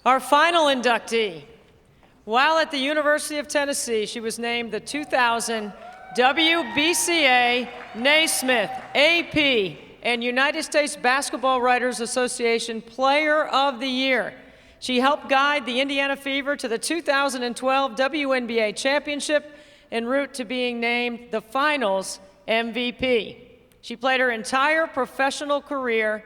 Our final inductee. While at the University of Tennessee, she was named the 2000 WBCA Naismith, AP, and United States Basketball Writers Association Player of the Year. She helped guide the Indiana Fever to the 2012 WNBA Championship en route to being named the Finals MVP. She played her entire professional career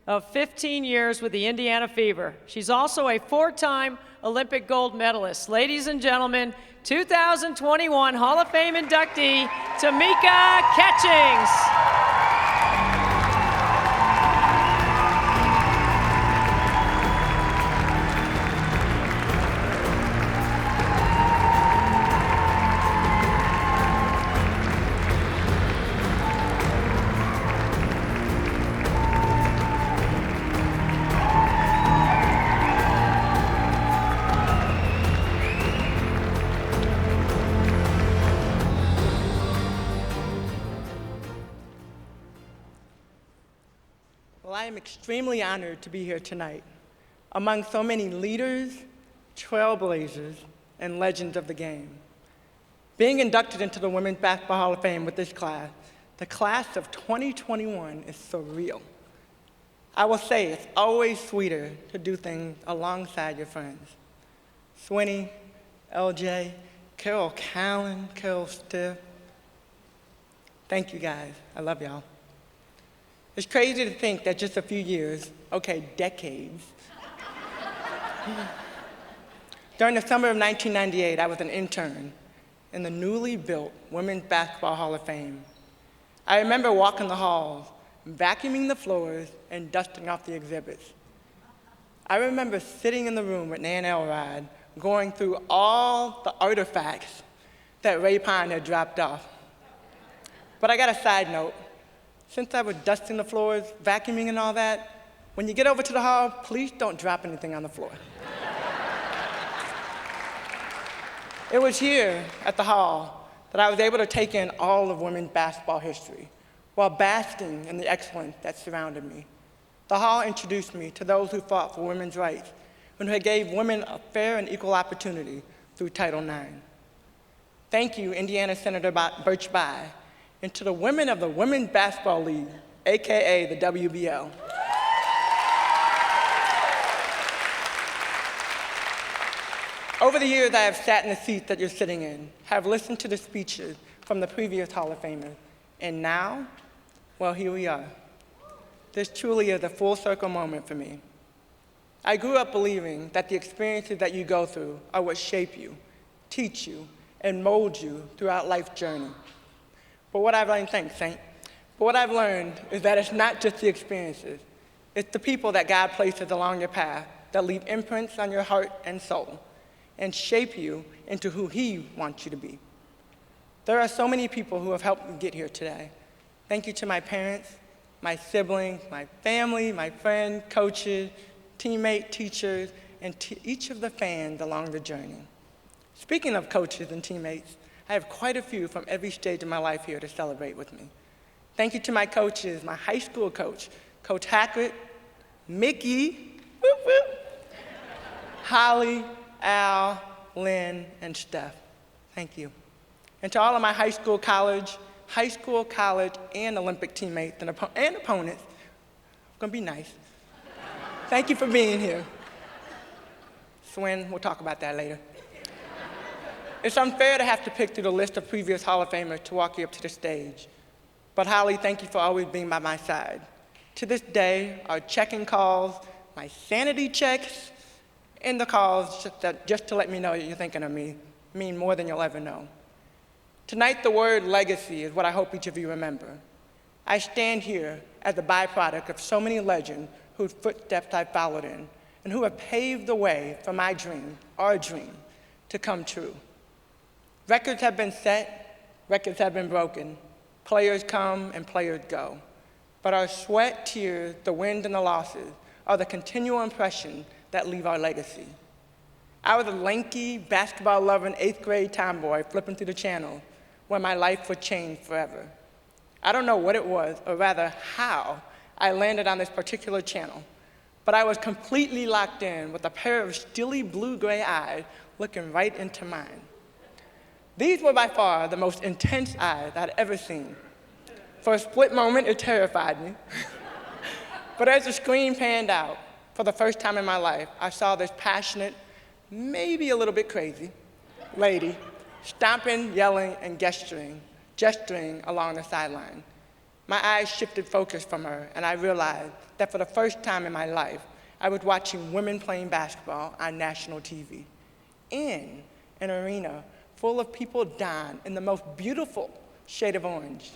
of 15 years with the Indiana Fever. She's also a four-time Olympic gold medalist. Ladies and gentlemen, 2021 Hall of Fame inductee, Tamika Catchings. Well, I am extremely honored to be here tonight among so many leaders, trailblazers, and legends of the game. Being inducted into the Women's Basketball Hall of Fame with this class, the class of 2021, is surreal. I will say it's always sweeter to do things alongside your friends. Swinny, LJ, Carol Callan, Carol Stiff. Thank you guys, I love y'all. It's crazy to think that just a few years, okay, decades. During the summer of 1998, I was an intern in the newly built Women's Basketball Hall of Fame. I remember walking the halls, vacuuming the floors, and dusting off the exhibits. I remember sitting in the room with Nan Elrod, going through all the artifacts that Ray Pine had dropped off. But I got a side note. Since I was dusting the floors, vacuuming and all that, when you get over to the hall, please don't drop anything on the floor. It was here at the hall that I was able to take in all of women's basketball history while basking in the excellence that surrounded me. The hall introduced me to those who fought for women's rights and who gave women a fair and equal opportunity through Title IX. Thank you, Indiana Senator Birch Bayh, and to the women of the Women's Basketball League, AKA the WBL. Over the years, I have sat in the seat that you're sitting in, have listened to the speeches from the previous Hall of Famers, and now, well, here we are. This truly is a full circle moment for me. I grew up believing that the experiences that you go through are what shape you, teach you, and mold you throughout life's journey. But what I've learned, thanks, Saint. But what I've learned is that it's not just the experiences, it's the people that God places along your path that leave imprints on your heart and soul and shape you into who He wants you to be. There are so many people who have helped me get here today. Thank you to my parents, my siblings, my family, my friends, coaches, teammates, teachers, and to each of the fans along the journey. Speaking of coaches and teammates, I have quite a few from every stage of my life here to celebrate with me. Thank you to my coaches, my high school coach, Coach Hackett, Mickey, whoop, whoop, Holly, Al, Lynn, and Steph. Thank you. And to all of my high school, college, and Olympic teammates and opponents, I'm gonna be nice. Thank you for being here. Swin, we'll talk about that later. It's unfair to have to pick through the list of previous Hall of Famers to walk you up to the stage. But Holly, thank you for always being by my side. To this day, our check-in calls, my sanity checks, and the calls just to let me know you're thinking of me mean more than you'll ever know. Tonight, the word legacy is what I hope each of you remember. I stand here as a byproduct of so many legends whose footsteps I followed in and who have paved the way for my dream, our dream, to come true. Records have been set, records have been broken. Players come and players go. But our sweat, tears, the wins, and the losses are the continual impression that leave our legacy. I was a lanky, basketball-loving 8th grade tomboy flipping through the channel when my life would change forever. I don't know what it was, or rather how I landed on this particular channel, but I was completely locked in with a pair of steely blue-gray eyes looking right into mine. These were by far the most intense eyes I'd ever seen. For a split moment, it terrified me. But as the screen panned out, for the first time in my life, I saw this passionate, maybe a little bit crazy, lady stomping, yelling, and gesturing along the sideline. My eyes shifted focus from her, and I realized that for the first time in my life, I was watching women playing basketball on national TV in an arena full of people donned in the most beautiful shade of orange.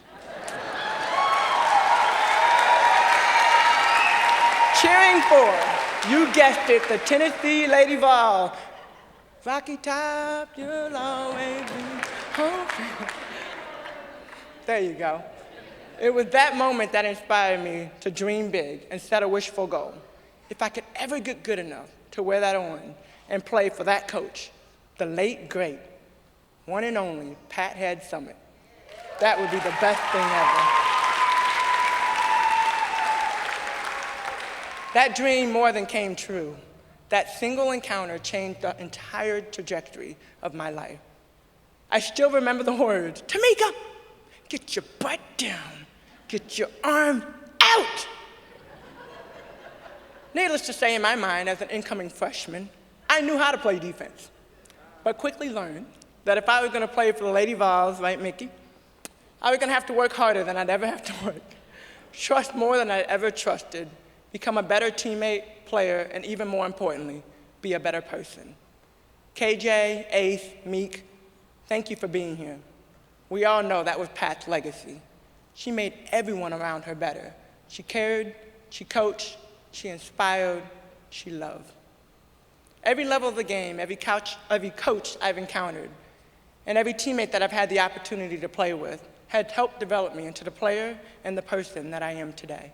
Cheering for, you guessed it, the Tennessee Lady Vols. Rocky Top, you'll always be home. There you go. It was that moment that inspired me to dream big and set a wishful goal. If I could ever get good enough to wear that on and play for that coach, the late, great, one and only Pat Head Summitt, that would be the best thing ever. That dream more than came true. That single encounter changed the entire trajectory of my life. I still remember the words, "Tamika, get your butt down, get your arm out." Needless to say, in my mind, as an incoming freshman, I knew how to play defense, but quickly learned that if I was gonna play for the Lady Vols, right, Mickey, I was gonna have to work harder than I'd ever have to work, trust more than I'd ever trusted, become a better teammate, player, and even more importantly, be a better person. KJ, Ace, Meek, thank you for being here. We all know that was Pat's legacy. She made everyone around her better. She cared, she coached, she inspired, she loved. Every level of the game, every coach I've encountered, and every teammate that I've had the opportunity to play with has helped develop me into the player and the person that I am today.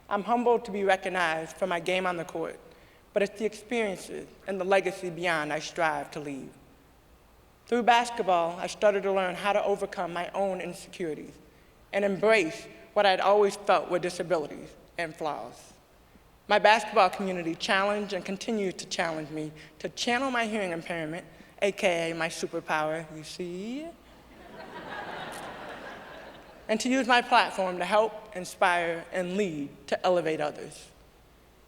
I'm humbled to be recognized for my game on the court, but it's the experiences and the legacy beyond I strive to leave. Through basketball, I started to learn how to overcome my own insecurities and embrace what I'd always felt were disabilities and flaws. My basketball community challenged and continues to challenge me to channel my hearing impairment, AKA my superpower, you see, and to use my platform to help, inspire, and lead to elevate others.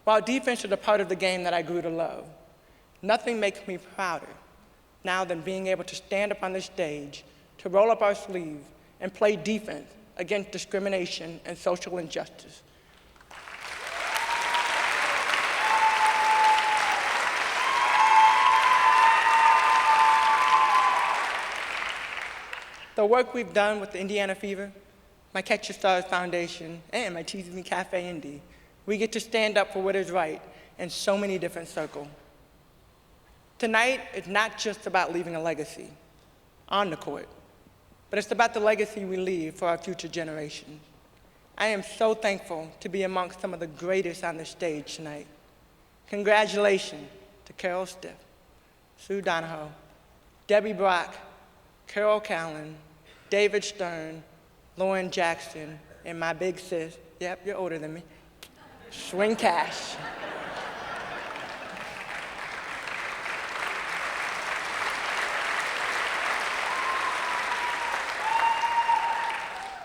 While defense is a part of the game that I grew to love, nothing makes me prouder now than being able to stand up on this stage, to roll up our sleeves, and play defense against discrimination and social injustice. The work we've done with the Indiana Fever, my Catch Your Stars Foundation, and my Tease Me Cafe Indy, we get to stand up for what is right in so many different circles. Tonight is not just about leaving a legacy on the court, but it's about the legacy we leave for our future generations. I am so thankful to be amongst some of the greatest on the stage tonight. Congratulations to Carol Stiff, Sue Donahoe, Debbie Brock, Carol Callan, David Stern, Lauren Jackson, and my big sis, yep, you're older than me, Swing Cash.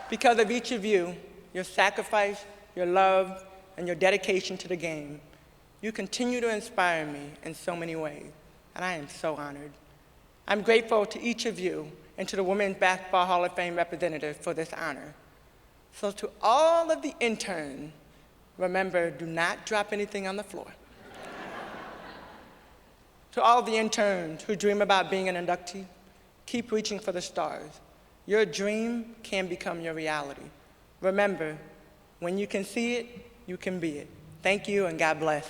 Because of each of you, your sacrifice, your love, and your dedication to the game, you continue to inspire me in so many ways, and I am so honored. I'm grateful to each of you and to the Women's Basketball Hall of Fame representative for this honor. So to all of the interns, remember, do not drop anything on the floor. To all the interns who dream about being an inductee, keep reaching for the stars. Your dream can become your reality. Remember, when you can see it, you can be it. Thank you, and God bless.